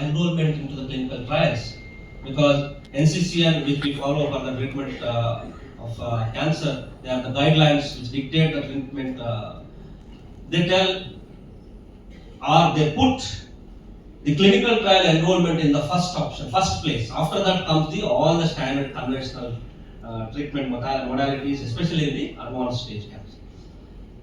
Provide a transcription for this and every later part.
enrollment into the clinical trials, because NCCN, which we follow for the treatment of cancer, they are the guidelines which dictate the treatment. They tell or they put the clinical trial enrollment in the first option, first place. After that comes all the standard conventional treatment modalities, especially in the advanced stage cancer.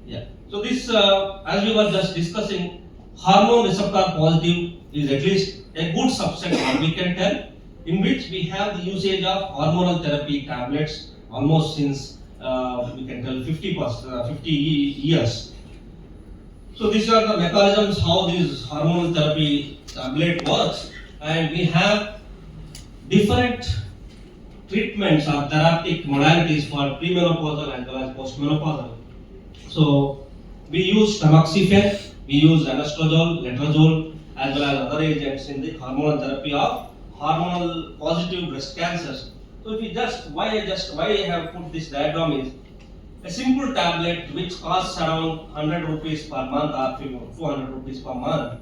Yeah. So this, as we were just discussing, hormone receptor positive is at least a good subset, or we can tell, in which we have the usage of hormonal therapy tablets almost since we can tell 50 years. So these are the mechanisms how this hormonal therapy tablet works, and we have different treatments or therapeutic modalities for premenopausal as well as postmenopausal. So we use tamoxifen, we use anastrozole, letrozole, as well as other agents in the hormonal therapy of hormonal positive breast cancers. So if we why I have put this diagram is a simple tablet which costs around 100 rupees per month or 200 rupees per month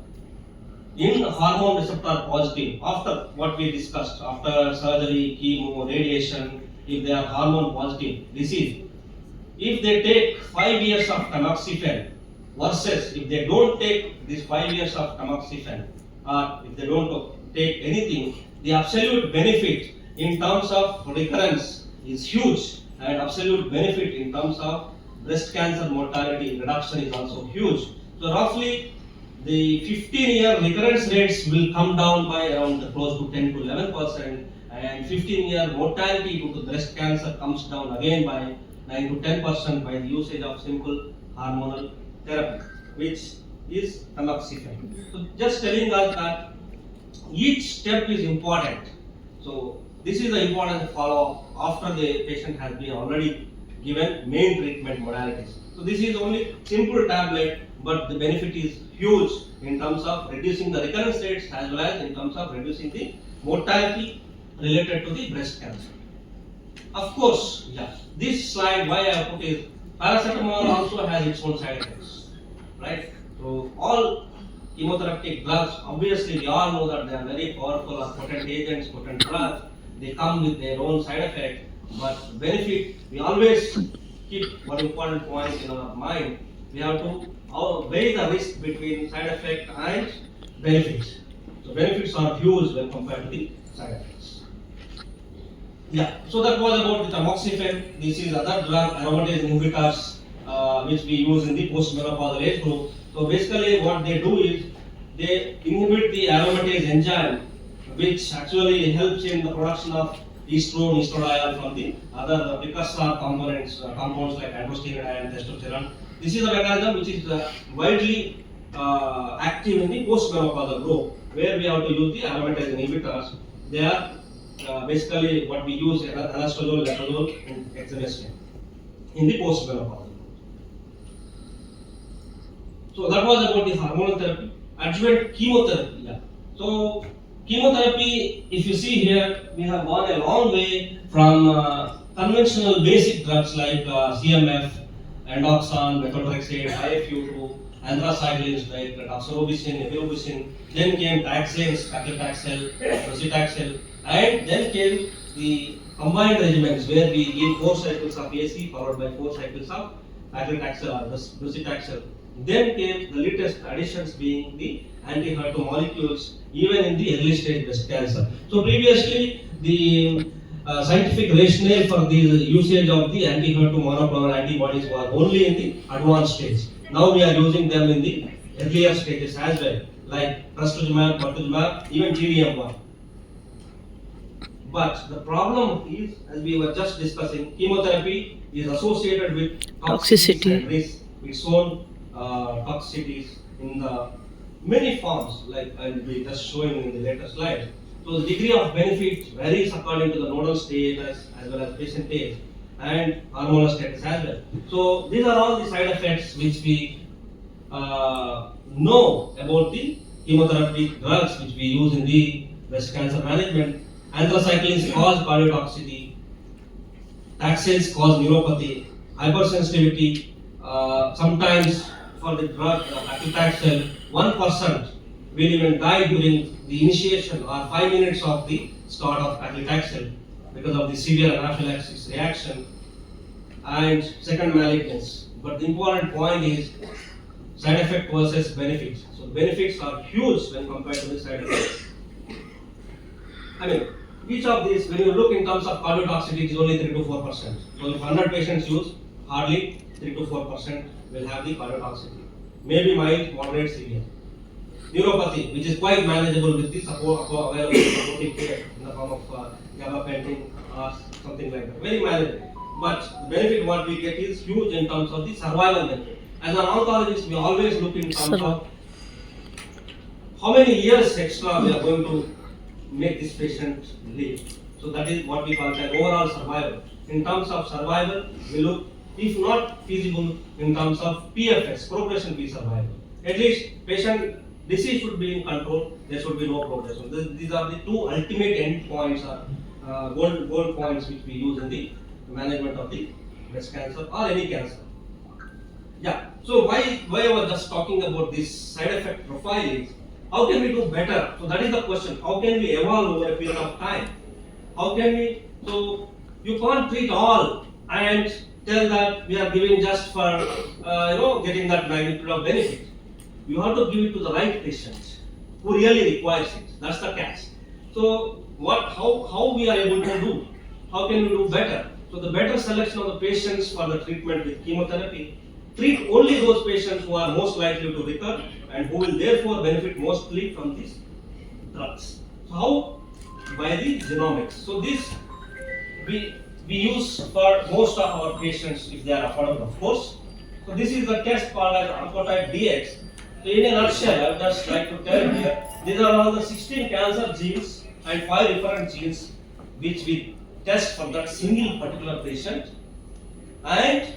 in hormone receptor positive, after what we discussed, after surgery, chemo, radiation, if they are hormone positive disease, if they take 5 years of tamoxifen versus if they don't take these 5 years of tamoxifen, or if they don't take anything, the absolute benefit in terms of recurrence is huge, and absolute benefit in terms of breast cancer mortality reduction is also huge. So roughly the 15-year recurrence rates will come down by around close to 10 to 11%, and 15-year mortality due to breast cancer comes down again by 9 to 10% by the usage of simple hormonal therapy, which is tamoxifen. So just telling us that each step is important. So this is the important follow-up after the patient has been already given main treatment modalities. So this is only simple tablet, but the benefit is huge in terms of reducing the recurrence rates as well as in terms of reducing the mortality related to the breast cancer. Of course, this slide why I put is paracetamol also has its own side effects, right? So all chemotherapeutic drugs, obviously we all know that they are very powerful or potent agents, potent drugs. They come with their own side effect, but benefit, we always keep one important point in our mind. We have to weigh the risk between side effect and benefits. So benefits are huge when compared to the side effects. So that was about the tamoxifen. This is other drug aromatase inhibitors which we use in the postmenopausal age group. So basically what they do is they inhibit the aromatase enzyme, which actually helps in the production of estrone, estradiol from the other precursor components, compounds like androstenedione and testosterone. This is a mechanism which is widely active in the postmenopausal group, where we have to use the aromatase inhibitors. They are basically what we use anastrozole, letrozole, and exemestane in the postmenopausal group. So that was about the hormonal therapy. Adjuvant chemotherapy. So chemotherapy, if you see here, we have gone a long way from conventional basic drugs like CMF, endoxan, methotrexate, IFU to anthracyclines like doxorubicin, epirubicin. Then came taxanes, paclitaxel, docetaxel, and then came the combined regimens where we give 4 cycles of AC followed by 4 cycles of paclitaxel or docetaxel. Then came the latest additions being the anti-HER2 molecules, even in the early stage breast cancer. So previously, the scientific rationale for the usage of the anti-HER2 monoclonal antibodies was only in the advanced stage. Now we are using them in the earlier stages as well, like trastuzumab, pertuzumab, even TDM1. But the problem is, as we were just discussing, chemotherapy is associated with toxicity and risk, its own toxicities in the many forms, like I will be just showing in the later slide. So the degree of benefit varies according to the nodal status as well as patient age and hormonal status as well. So these are all the side effects which we know about the chemotherapy drugs which we use in the breast cancer management. Anthracyclines cause cardiotoxicity, taxanes cause neuropathy, hypersensitivity. Sometimes for the drug paclitaxel, 1% will even die during the initiation or 5 minutes of the start of paclitaxel because of the severe anaphylaxis reaction and second malignancy. But the important point is side effect versus benefits. So the benefits are huge when compared to the side effects. I mean, each of these, when you look in terms of cardiotoxicity, it is only 3 to 4%. So if 100 patients use, hardly 3 to 4% will have the cardiotoxicity. Maybe mild, moderate, severe. Neuropathy, which is quite manageable with the support available supporting care in the form of gabapentin or something like that. Very manageable. But the benefit what we get is huge in terms of the survival benefit. As an oncologist, we always look in terms of how many years extra we are going to make this patient live. So that is what we call an overall survival. In terms of survival, we look, if not feasible, in terms of PFS, progression-free survival. At least patient disease should be in control, there should be no progression. These are the two ultimate end points or goal points which we use in the management of the breast cancer or any cancer. Yeah, so why I was just talking about this side effect profile is, how can we do better? So that is the question. How can we evolve over a period of time? How can we, so you can't treat all and tell that we are giving just for, getting that magnitude of benefit. You have to give it to the right patient who really requires it. That's the catch. So how we are able to do? How can we do better? So the better selection of the patients for the treatment with chemotherapy. Treat only those patients who are most likely to recur and who will therefore benefit mostly from these drugs. So how? By the genomics. So this we use for most of our patients if they are affordable, of course. So this is the test called as Oncotype DX. So in a nutshell, I would just like to tell you here, these are all the 16 cancer genes and 5 different genes which we test for that single particular patient, and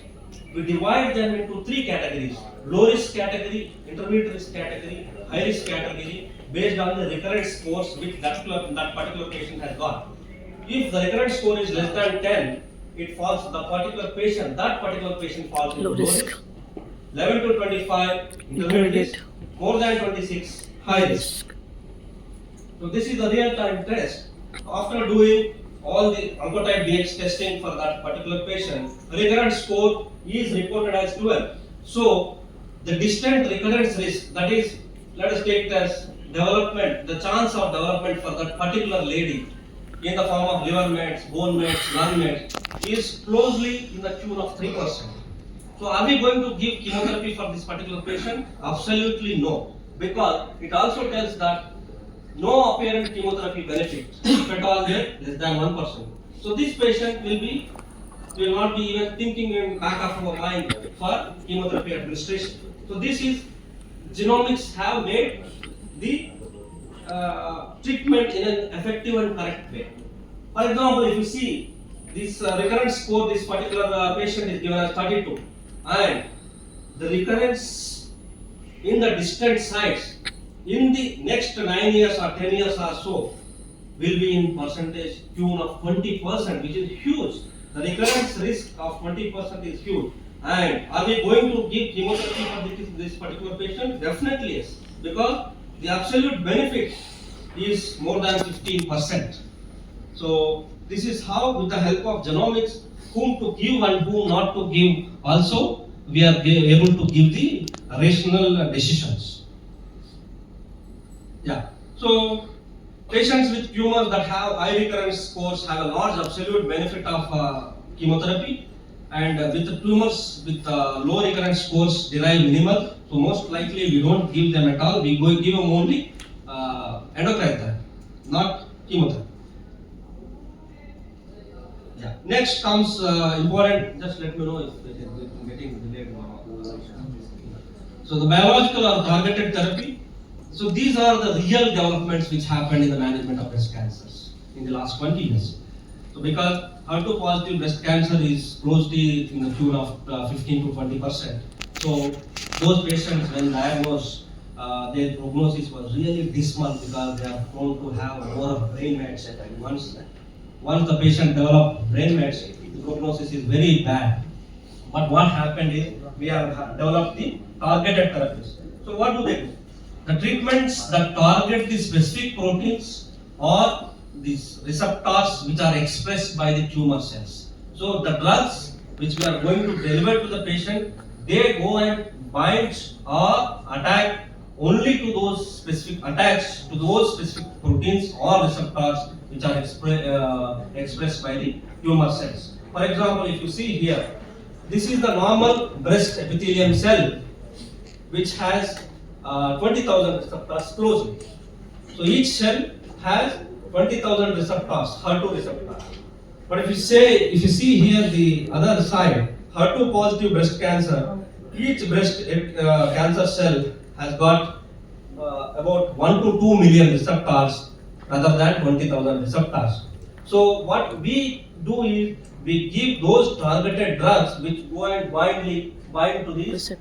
we divide them into 3 categories: low risk category, intermediate risk category, high risk category, based on the recurrence scores which that particular patient has got. If the recurrence score is less than 10, it falls to that particular patient falls into low risk. 11 to 25, intermediate risk. More than 26, high risk. So this is the real-time test. After doing all the Oncotype DX testing for that particular patient, recurrence score is reported as 12. So the distant recurrence risk, that is, let us take it as development, the chance of development for that particular lady in the form of liver mets, bone mets, lung mets, is closely in the tune of 3%. So are we going to give chemotherapy for this particular patient? Absolutely no, because it also tells that no apparent chemotherapy benefit, if at all there, less than 1%. So this patient will not be even thinking in back of our mind for chemotherapy administration. So this is, genomics have made the treatment in an effective and correct way. For example, if you see this recurrence score, this particular patient is given as 32, and the recurrence in the distant sites in the next 9 years or 10 years or so will be in percentage tune of 20%, which is huge. The recurrence risk of 20% is huge. And are we going to give chemotherapy for this particular patient? Definitely yes, because the absolute benefit is more than 15%. So this is how, with the help of genomics, whom to give and whom not to give, also we are able to give the rational decisions. Yeah. So patients with tumors that have high recurrence scores have a large absolute benefit of chemotherapy, and with the tumors with low recurrence scores derive minimal. So most likely we don't give them at all. We give them only endocrine therapy, not chemotherapy. Yeah. Next comes important. Just let me know if it is getting delayed. So the biological or targeted therapy. So these are the real developments which happened in the management of breast cancers in the last 20 years. So because HER2 positive breast cancer is closely in the tune of 15 to 20%. So those patients, when diagnosed, their prognosis was really dismal because they are prone to have more of brain mets. Once the patient develops brain mets, the prognosis is very bad. But what happened is we have developed the targeted therapies. So what do they do? The treatments that target the specific proteins or these receptors which are expressed by the tumor cells. So the drugs which we are going to deliver to the patient, they go and bind or attack only to those specific attached to those specific proteins or receptors which are expressed by the tumor cells. For example, if you see here, this is the normal breast epithelium cell which has 20,000 receptors closely. So each cell has 20,000 receptors, HER2 receptors. But if you see here the other side, HER2 positive breast cancer, each breast cancer cell has got about 1 to 2 million receptors rather than 20,000 receptors. So what we do is we give those targeted drugs which go and bind to these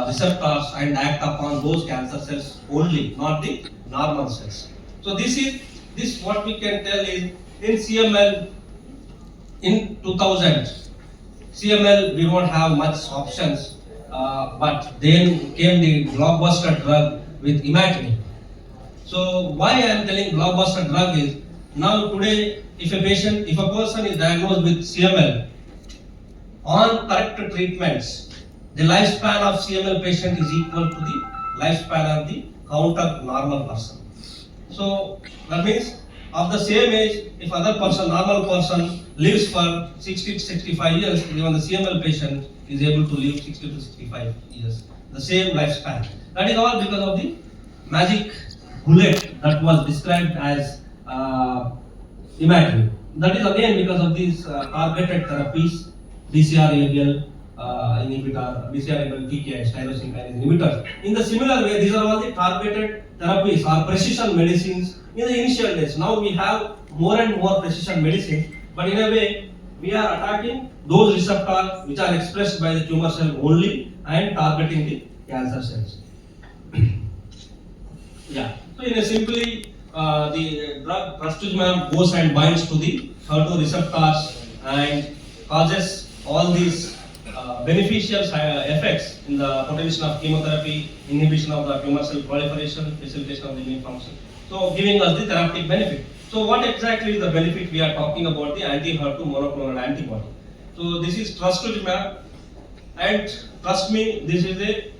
receptors and act upon those cancer cells only, not the normal cells. So this what we can tell is in CML in 2000 CML we don't have much options, but then came the blockbuster drug with imatinib. So why I am telling blockbuster drug is now today if a person is diagnosed with CML on correct treatments, the lifespan of CML patient is equal to the lifespan of the counter normal person. So that means of the same age, if normal person lives for 60 to 65 years, even the CML patient is able to live 60 to 65 years, the same lifespan. That is all because of the magic bullet that was described as imatinib. That is again because of these targeted therapies, BCR-ABL inhibitor, BCR-ABL TKI, tyrosine kinase inhibitors. In the similar way, these are all the targeted therapies or precision medicines in the initial days. Now we have more and more precision medicine, but in a way we are attacking those receptors which are expressed by the tumor cell only and targeting the cancer cells. Yeah. So in a simply, the drug trastuzumab goes and binds to the HER2 receptors and causes all these beneficial effects in the potential of chemotherapy, inhibition of the tumor cell proliferation, facilitation of the immune function. So giving us the therapeutic benefit. So what exactly is the benefit we are talking about the anti-HER2 monoclonal antibody? So this is trastuzumab, and trust me, this is a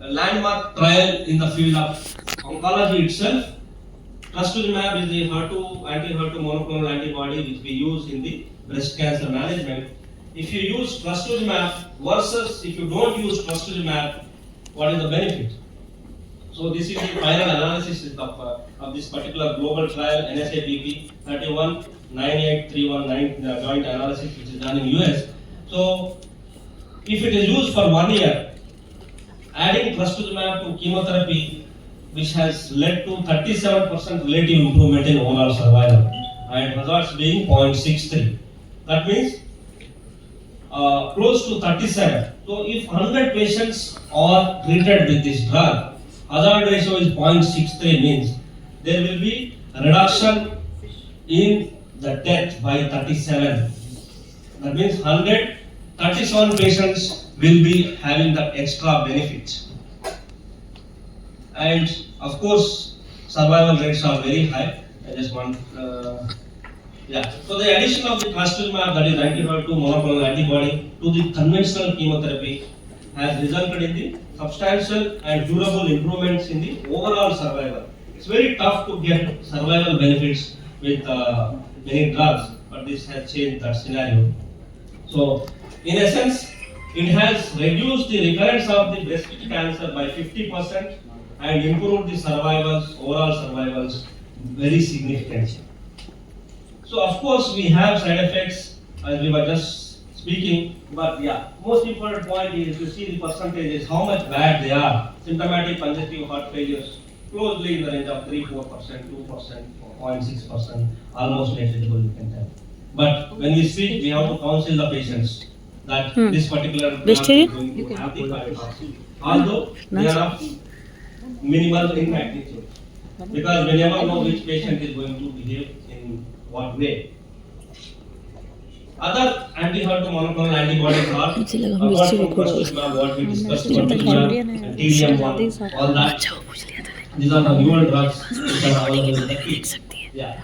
a landmark trial in the field of oncology itself. Trastuzumab is the anti-HER2 monoclonal antibody which we use in the breast cancer management. If you use trastuzumab versus if you don't use trastuzumab, what is the benefit? So this is the final analysis of this particular global trial, NSABP 31 98319 joint analysis which is done in US. So if it is used for 1 year, adding trastuzumab to chemotherapy, which has led to 37% relative improvement in overall survival and results being 0.63. That means close to 37. So if 100 patients are treated with this drug, hazard ratio is 0.63, means there will be a reduction in the death by 37. That means 137 patients will be having that extra benefit. And of course, survival rates are very high. I just want, So the addition of the trastuzumab, that is anti-HER2 monoclonal antibody, to the conventional chemotherapy has resulted in the substantial and durable improvements in the overall survival. It's very tough to get survival benefits with many drugs, but this has changed that scenario. So, in essence, it has reduced the recurrence of the breast cancer by 50% and improved the overall survivals very significantly. So of course we have side effects as we were just speaking, but most important point is to see the percentages, how much bad they are. Symptomatic congestive heart failures closely in the range of 3-4%, 2%, 0.6%, almost negligible you can tell. But when we speak, we have to counsel the patients that this particular drug is going to have the biotoxin. Although they are of minimal in magnitude, because we never know which patient is going to behave in what way. Other anti-HER2 monoclonal antibodies are apart from trastuzumab, what we discussed, pertuzumab and TDM1, all that. These are the newer drugs which are available in the field. Yeah.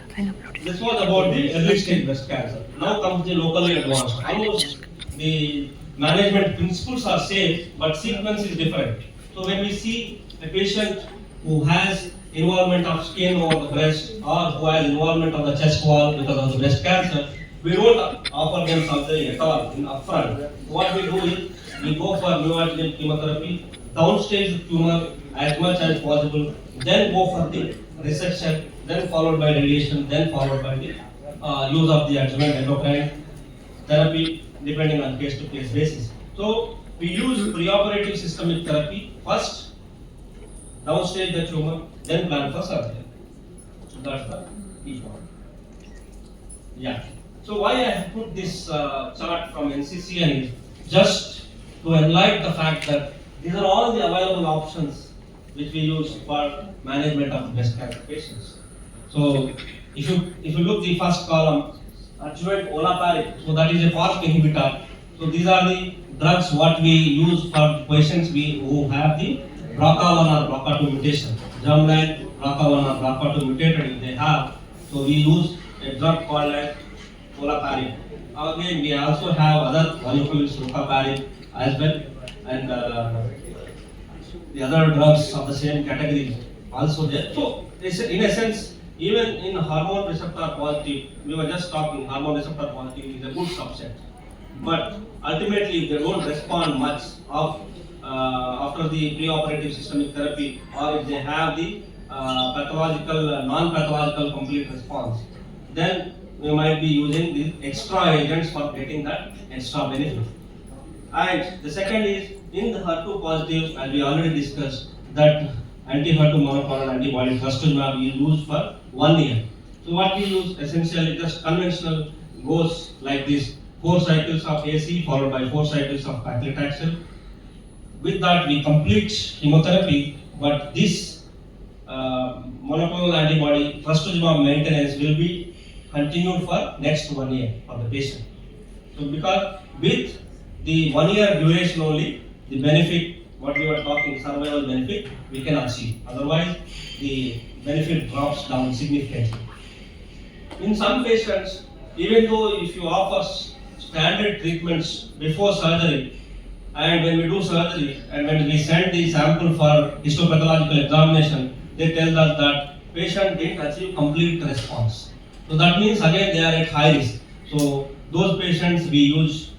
This was about the early stage breast cancer. Now comes the locally advanced. Almost the management principles are same, but sequence is different. So when we see a patient who has involvement of skin over the breast or who has involvement of the chest wall because of the breast cancer, we don't offer them surgery at all in upfront. What we do is we go for neoadjuvant chemotherapy, downstage the tumor as much as possible, then go for the resection, then followed by radiation, then followed by the use of the adjuvant endocrine therapy depending on case-to-case basis. So we use preoperative systemic therapy first, downstage the tumor, then plan for surgery. So that's the key point. Yeah. So why I have put this chart from NCCN is just to enlighten the fact that these are all the available options which we use for management of breast cancer patients. So if you look the first column, adjuvant olaparib, so that is a FAST inhibitor. So these are the drugs what we use for patients who have the BRCA1 or BRCA2 mutation. Germline BRCA1 or BRCA2 mutated if they have. So we use a drug called as olaparib. Again, we also have other molecules, rucaparib as well, and the other drugs of the same category also there. So in a sense, even in hormone receptor positive, we were just talking, hormone receptor positive is a good subset. But ultimately, they don't respond much after the preoperative systemic therapy, or if they have the pathological, non-pathological complete response, then we might be using these extra agents for getting that extra benefit. And the second is, in the HER2 positive, as we already discussed, that anti-HER2 monoclonal antibody trastuzumab is used for 1 year. So what we use essentially just conventional goes like this: 4 cycles of AC followed by 4 cycles of paclitaxel. With that we complete chemotherapy, but this monoclonal antibody trastuzumab maintenance will be continued for next 1 year for the patient. So because with the 1 year duration only, the benefit, what we were talking, survival benefit, we can achieve. Otherwise, the benefit drops down significantly. In some patients, even though if you offer standard treatments before surgery, and when we do surgery, and when we send the sample for histopathological examination, they tell us that patient didn't achieve complete response. So that means again they are at high risk. So those patients we use,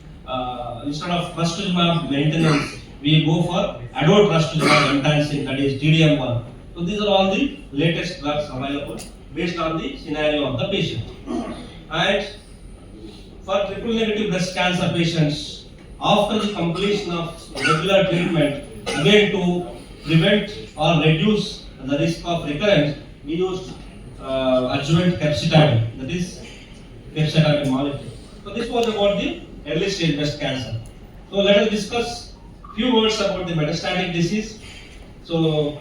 instead of trastuzumab maintenance, we go for adult trastuzumab enhancing, that is TDM1. So these are all the latest drugs available based on the scenario of the patient. And for triple negative breast cancer patients, after the completion of regular treatment, again to prevent or reduce the risk of recurrence, we use adjuvant capecitabine, that is capecitabine molecule. So this was about the early stage breast cancer. So let us discuss few words about the metastatic disease. So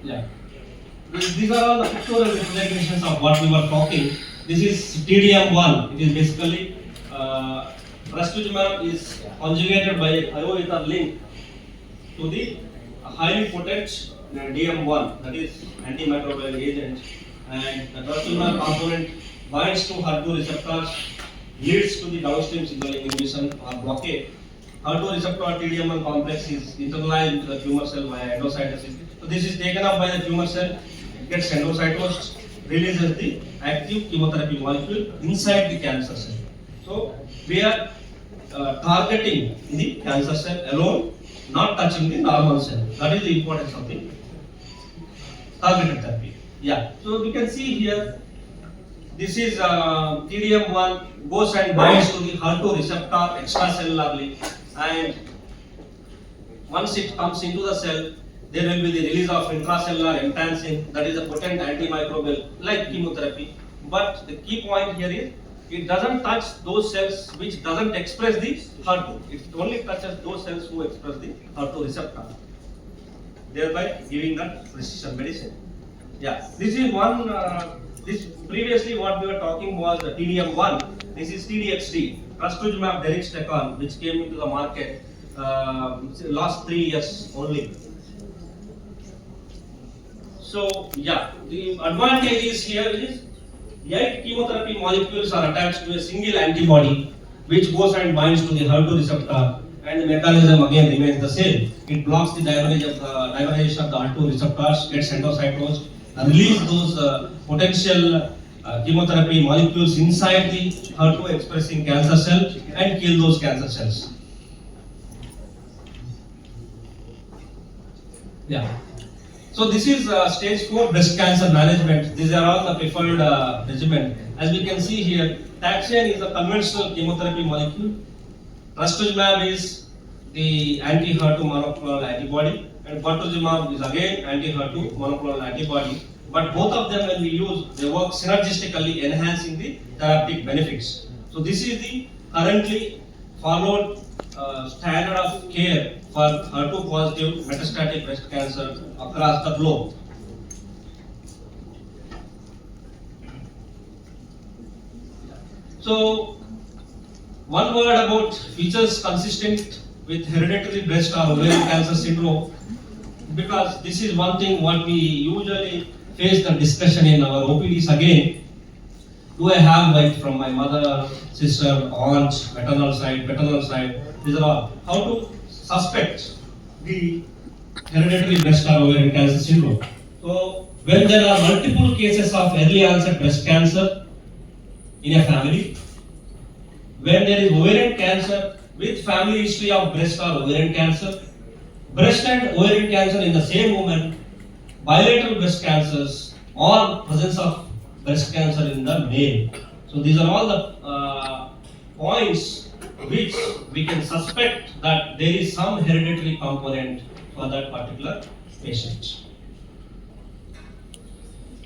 yeah, these are all the pictorial representations of what we were talking. This is TDM1. It is basically trastuzumab is conjugated by a thioether link to the highly potent DM1, that is antimicrobial agent, and the trastuzumab component binds to HER2 receptors, leads to the downstream signaling inhibition or blockade. HER2 receptor TDM1 complex is internalized into the tumor cell via endocytosis. So this is taken up by the tumor cell, it gets endocytosed, releases the active chemotherapy molecule inside the cancer cell. So we are targeting the cancer cell alone, not touching the normal cell. That is the importance of the targeted therapy. Yeah. So we can see here, this is TDM1 goes and binds to the HER2 receptor extracellularly, and once it comes into the cell, there will be the release of intracellular enhancing, that is a potent antimicrobial like chemotherapy. But the key point here is, it doesn't touch those cells which doesn't express the HER2. It only touches those cells who express the HER2 receptor, thereby giving that precision medicine. Yeah, this is one This previously what we were talking was the TDM1. This is TDXD, trastuzumab deruxtecan, which came into the market last 3 years only. So yeah, the advantage is here is 8 chemotherapy molecules are attached to a single antibody which goes and binds to the HER2 receptor, and the mechanism again remains the same. It blocks the dimerization of the HER2 receptors, gets endocytosed, release those potential chemotherapy molecules inside the HER2 expressing cancer cell and kill those cancer cells. Yeah. So this is stage 4 breast cancer management. These are all the preferred regimen. As we can see here, taxane is a conventional chemotherapy molecule. Trastuzumab is the anti-HER2 monoclonal antibody, and pertuzumab is again anti-HER2 monoclonal antibody. But both of them, when we use, they work synergistically, enhancing the therapeutic benefits. So this is the currently followed standard of care for HER2 positive metastatic breast cancer across the globe. So, one word about features consistent with hereditary breast or ovarian cancer syndrome, because this is one thing what we usually face the discussion in our OPDs again. Do I have like from my mother, sister, aunt, paternal side? These are all. How to suspect the hereditary breast or ovarian cancer syndrome. So, when there are multiple cases of early onset breast cancer in a family, when there is ovarian cancer with family history of breast or ovarian cancer, breast and ovarian cancer in the same woman, bilateral breast cancers, or presence of breast cancer in the male. So these are all the points which we can suspect that there is some hereditary component for that particular patient.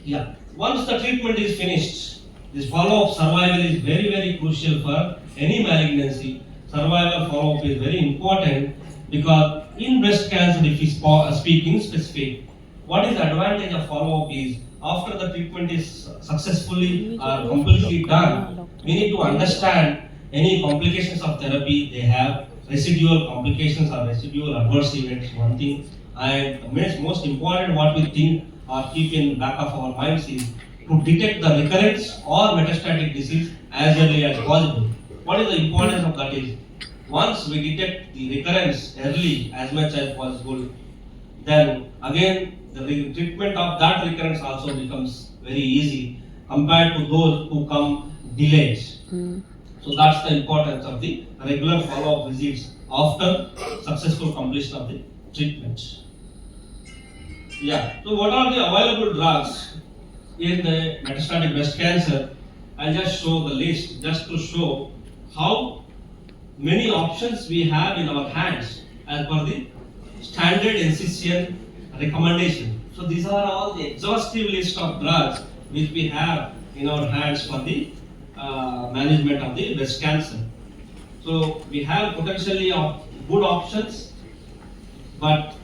Yeah. Once the treatment is finished, this follow-up survival is very, very crucial for any malignancy. Survival follow-up is very important because in breast cancer, if we speak in specific, what is the advantage of follow-up is after the treatment is successfully or completely done, we need to understand any complications of therapy they have, residual complications or residual adverse events, one thing, and most important what we think or keep in back of our minds is to detect the recurrence or metastatic disease as early as possible. What is the importance of that is, once we detect the recurrence early as much as possible, then again the treatment of that recurrence also becomes very easy compared to those who come delayed. So that's the importance of the regular follow-up visits after successful completion of the treatment. Yeah. So what are the available drugs in the metastatic breast cancer? I'll just show the list just to show how many options we have in our hands as per the standard NCCN recommendation. So these are all the exhaustive list of drugs which we have in our hands for the management of the breast cancer. So we have potentially good options, but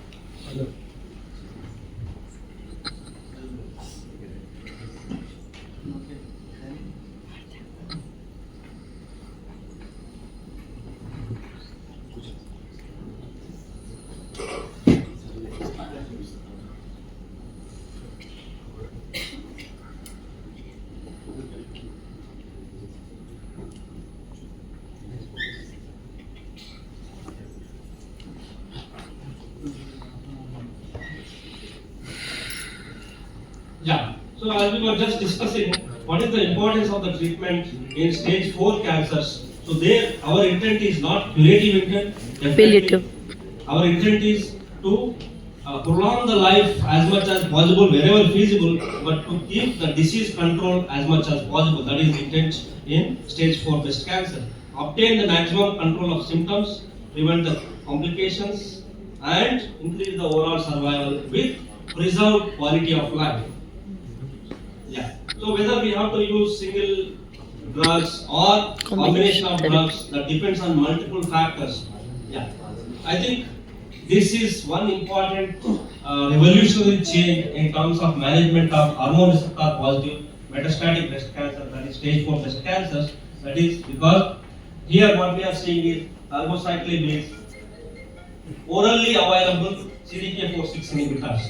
yeah. So as we were just discussing, what is the importance of the treatment in stage 4 cancers? So there, our intent is not curative intent. Definitely, our intent is to prolong the life as much as possible wherever feasible, but to keep the disease control as much as possible. That is the intent in stage 4 breast cancer. Obtain the maximum control of symptoms, prevent the complications, and increase the overall survival with preserved quality of life. Yeah. So whether we have to use single drugs or combination of drugs, that depends on multiple factors. Yeah. I think this is one important revolutionary change in terms of management of hormone receptor positive metastatic breast cancer, that is stage 4 breast cancers. That is because here what we are seeing is palbociclib is orally available CDK4/6 inhibitors.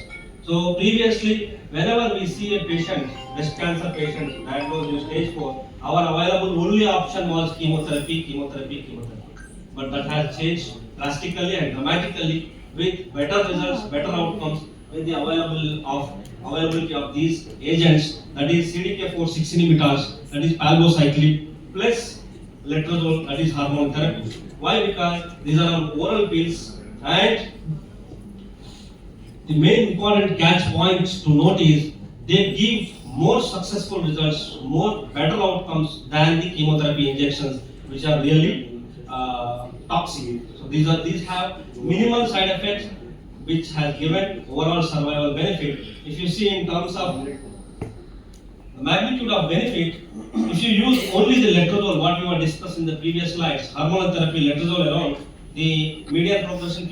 So previously, whenever we see a patient, breast cancer patient diagnosed in stage 4, our available only option was chemotherapy. But that has changed drastically and dramatically with better results, better outcomes with the availability of these agents, that is CDK4/6 inhibitors, that is palbociclib plus letrozole, that is hormone therapy. Why? Because these are oral pills, and the main important catch point to note is they give more successful results, more better outcomes than the chemotherapy injections, which are really toxic. So these have minimal side effects, which has given overall survival benefit. If you see in terms of the magnitude of benefit, if you use only the letrozole, what we were discussing in the previous slides, hormonal therapy, letrozole alone, the median progression-free